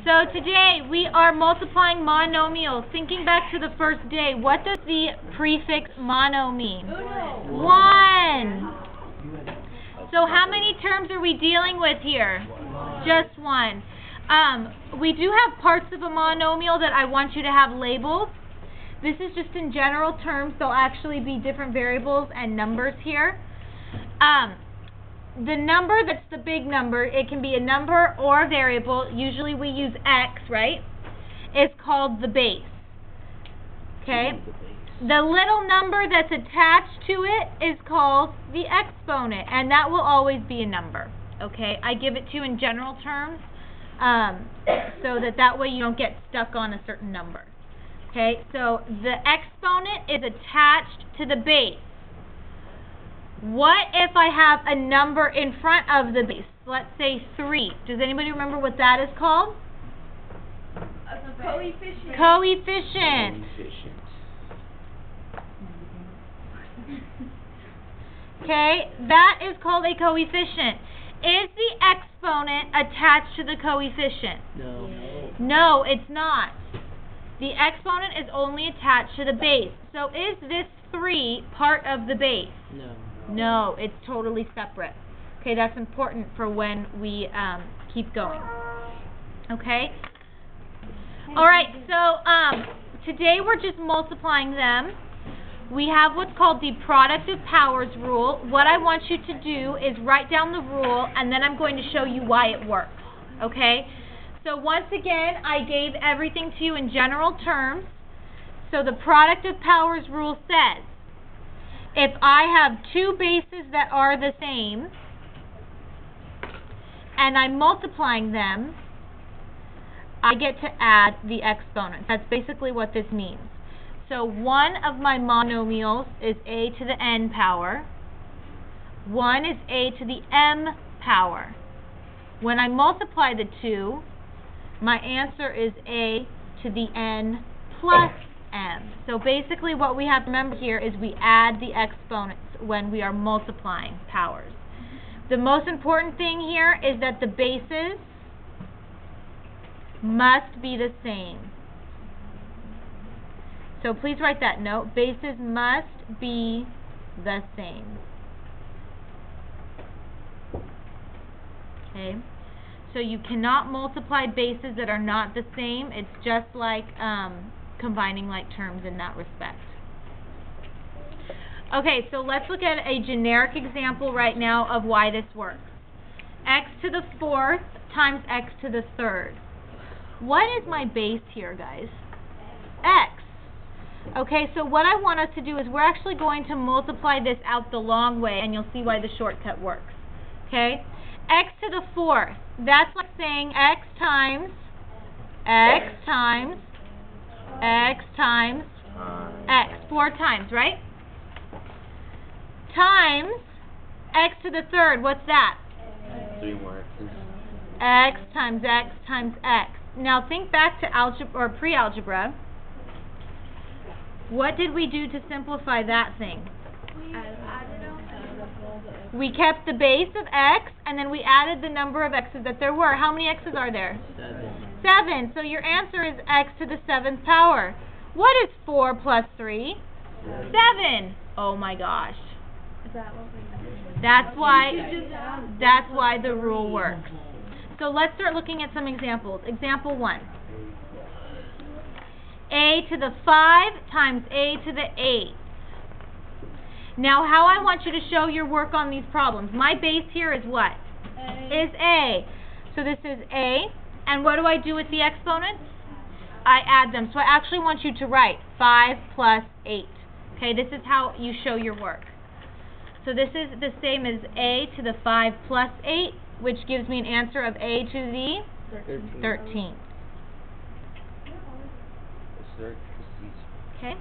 So today we are multiplying monomials. Thinking back to the first day, what does the prefix mono mean? One. So how many terms are we dealing with here? Just one. We do have parts of a monomial that I want you to have labeled. This is just in general terms. There'll actually be different variables and numbers here. The number that's the big number, it can be a number or a variable. Usually we use x, right? It's called the base. Okay? The little number that's attached to it is called the exponent, and that will always be a number. Okay? I give it to you in general terms so that way you don't get stuck on a certain number. Okay? So the exponent is attached to the base. What if I have a number in front of the base? Let's say 3. Does anybody remember what that is called? A coefficient. Coefficient. Okay, that is called a coefficient. Is the exponent attached to the coefficient? No. No, it's not. The exponent is only attached to the base. So is this 3 part of the base? No. No, it's totally separate. Okay, that's important for when we keep going. Okay? Alright, so today we're just multiplying them. We have what's called the product of powers rule. What I want you to do is write down the rule, and then I'm going to show you why it works. Okay? So once again, I gave everything to you in general terms. So the product of powers rule says, if I have two bases that are the same, and I'm multiplying them, I get to add the exponents. That's basically what this means. So one of my monomials is a to the n power. One is a to the m power. When I multiply the two, my answer is a to the n plus m. So basically what we have to remember here is we add the exponents when we are multiplying powers. The most important thing here is that the bases must be the same. So please write that note. Bases must be the same. Okay? So you cannot multiply bases that are not the same. It's just like combining like terms in that respect. Okay, so let's look at a generic example right now of why this works. X to the 4th times x to the 3rd. What is my base here, guys? X. Okay, so what I want us to do is we're actually going to multiply this out the long way, and you'll see why the shortcut works. Okay? X to the 4th. That's like saying x times x times x times x. 4 times, right? Times x to the 3rd. What's that? 3 more x's. X times x times x. Now think back to algebra or pre-algebra. What did we do to simplify that thing? We kept the base of x, and then we added the number of x's that there were. How many x's are there? 7. So your answer is x to the 7th power. What is 4 plus 3? 7. Oh my gosh. That's why the rule works. So let's start looking at some examples. Example 1. A to the 5 times a to the 8. Now how I want you to show your work on these problems. My base here is what? Is A. So this is A. And what do I do with the exponents? I add them. So I actually want you to write 5 plus 8. Okay, this is how you show your work. So this is the same as a to the 5 plus 8, which gives me an answer of a to the 13th. Okay.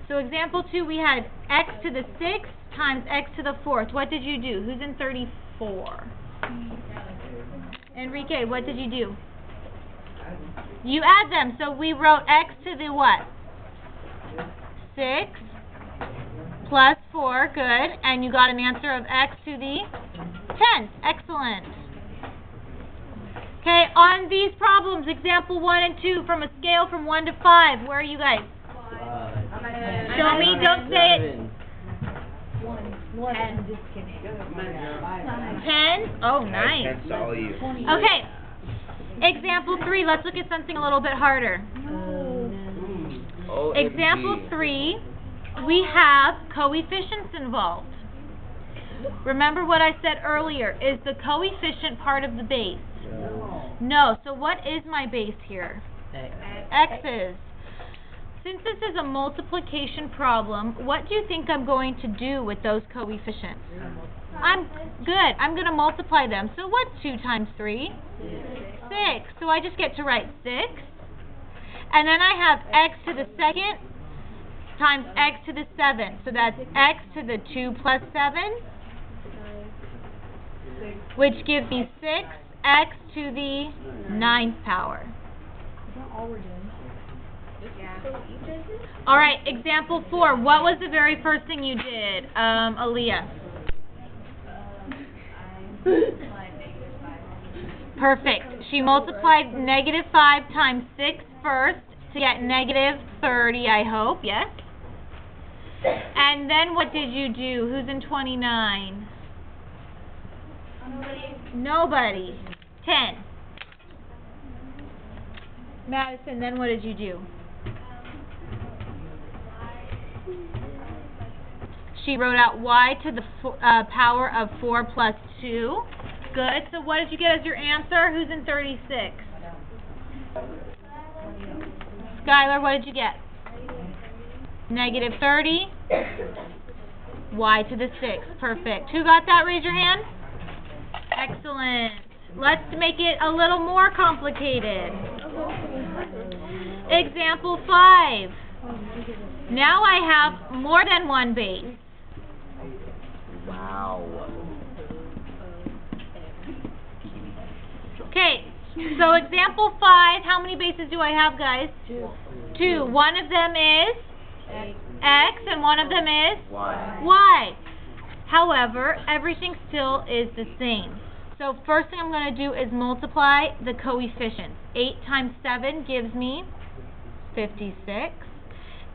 So example 2, we had x to the 6th times x to the 4th. What did you do? Who's in 34? Enrique, what did you do? You add them. So we wrote x to the what? 6 plus 4, good. And you got an answer of x to the 10th. Excellent. Okay, On these problems, example 1 and 2, from a scale from 1 to 5, where are you guys? Show me, don't say it. 10? Oh, nice. That's all you. Okay. Example 3, let's look at something a little bit harder. Example 3, we have coefficients involved. Remember what I said earlier, is the coefficient part of the base? No. So what is my base here? X is. Since this is a multiplication problem, what do you think I'm going to do with those coefficients? I'm going to multiply them. So what's 2 times 3? 6. So I just get to write 6. And then I have x to the second times x to the 7. So that's x to the 2 plus 7, which gives me 6x to the 9th power. All right, example 4. What was the very first thing you did, Aaliyah? Perfect. She multiplied negative 5 times 6 first to get negative 30, I hope, yes? And then what did you do? Who's in 29? Nobody. 10. Madison, then what did you do? She wrote out y to the power of 4 plus 2. Good. So what did you get as your answer? Who's in 36? Skylar, what did you get? Negative 30. Y to the 6. Perfect. Who got that? Raise your hand. Excellent. Let's make it a little more complicated. Example 5. Now I have more than one base. Wow. Okay, so example 5, how many bases do I have, guys? 2. One of them is x, and one of them is y. However, everything still is the same. So first thing I'm going to do is multiply the coefficients. 8 times 7 gives me 56.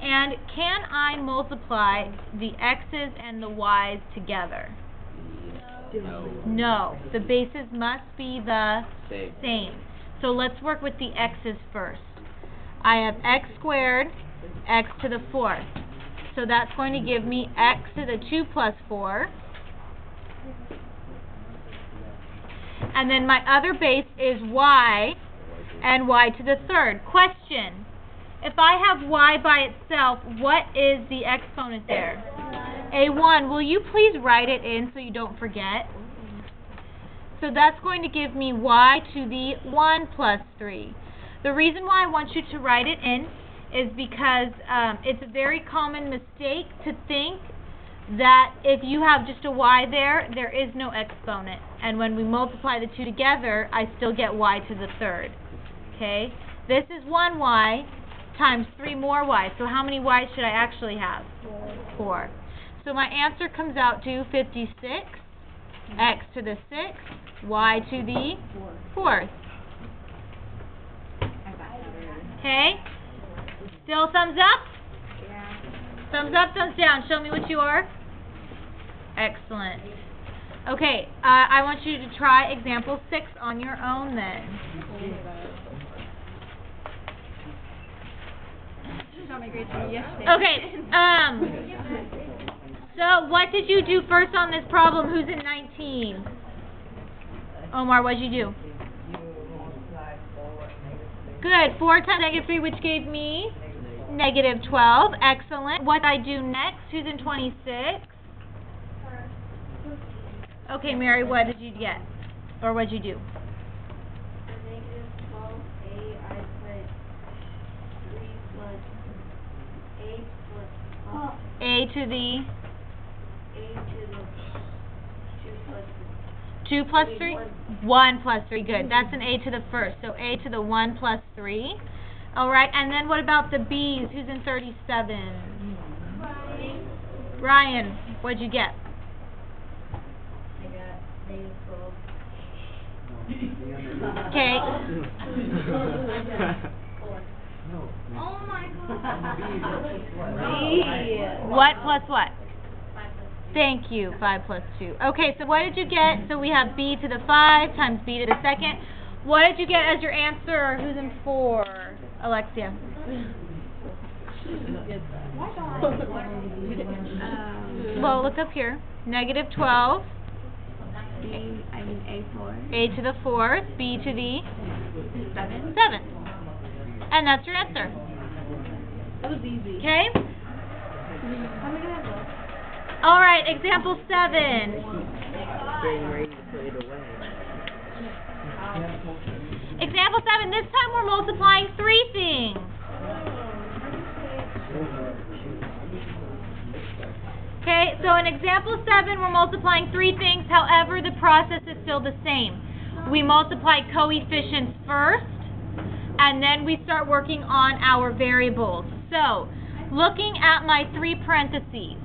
And can I multiply the x's and the y's together? No. The bases must be the same. So let's work with the x's first. I have x squared, x to the 4th. So that's going to give me x to the 2 plus 4. And then my other base is y and y to the 3rd. Question. If I have y by itself, what is the exponent there? A1. Will you please write it in so you don't forget? So that's going to give me y to the 1 plus 3. The reason why I want you to write it in is because it's a very common mistake to think that if you have just a y there, there is no exponent. And when we multiply the two together, I still get y to the 3rd. Okay? This is 1y times 3 more y. So how many y's should I actually have? 4. So my answer comes out to 56, x to the 6th, y to the 4th. Okay? Still thumbs up? Thumbs up, thumbs down. Show me what you are. Excellent. Okay, I want you to try example 6 on your own then. Okay, so what did you do first on this problem? Who's in 19? Omar, what did you do? Good, 4 times negative 3, which gave me negative 12. Excellent. What did I do next? Who's in 26? Okay, Mary, what did you get? Or what did you do? A to the 2 plus 3? 1 plus 3, good. That's an A to the 1st. So A to the 1 plus 3. Alright, and then what about the B's? Who's in 37? Ryan, what'd you get? I got negative 12. Okay. Oh my god. What plus what? Thank you. 5 plus 2. Okay, so what did you get? So we have b to the 5 times b to the second. What did you get as your answer? Who's in 4? Alexia. Well, look up here. Negative 12. A4. A to the 4th. B to the 7. 7th. And that's your answer. That was easy. Okay? All right, example 7. Example 7. This time we're multiplying 3 things. Okay, so in example 7, we're multiplying 3 things. However, the process is still the same. We multiply coefficients first, and then we start working on our variables. So, looking at my 3 parentheses,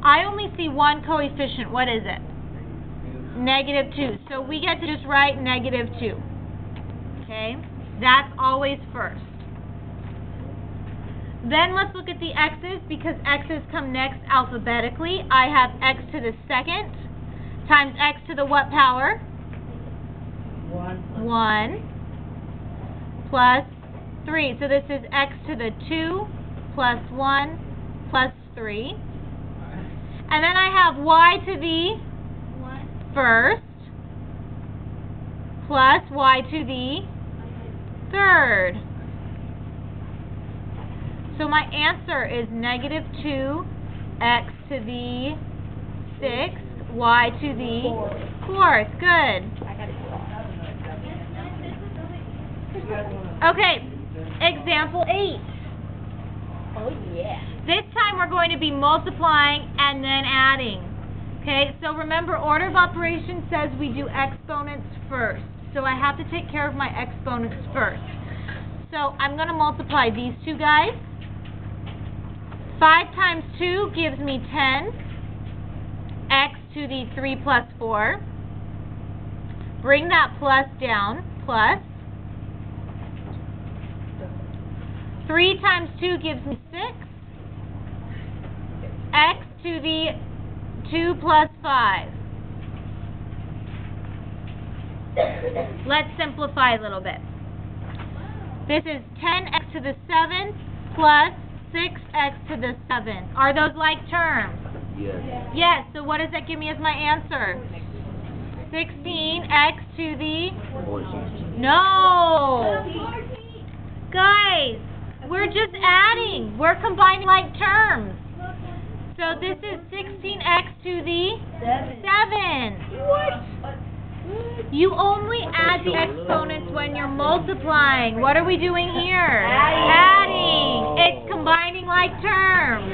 I only see one coefficient. What is it? Negative 2. So we get to just write negative 2. Okay? That's always first. Then let's look at the x's, because x's come next alphabetically. I have x to the second times x to the what power? 1 plus 3. So this is x to the 2 plus 1 plus 3. And then I have y to the first plus y to the third. So my answer is negative 2 x to the 6th, y to the 4th. Good. Okay, example 8. Oh yeah. This time we're going to be multiplying and then adding. Okay, so remember, order of operations says we do exponents first. So I have to take care of my exponents first. So I'm going to multiply these two guys. 5 times 2 gives me 10. X to the 3 plus 4. Bring that plus down. Plus. 3 times 2 gives me 6. X to the 2 plus 5. Let's simplify a little bit. This is 10x to the 7th plus 6x to the 7th. Are those like terms? Yes. Yes, so what does that give me as my answer? 16x to the... 14. No! Guys, we're just adding. We're combining like terms. So this is 16x to the 7. What? You only add the exponents when you're multiplying. What are we doing here? Adding. It's combining like terms.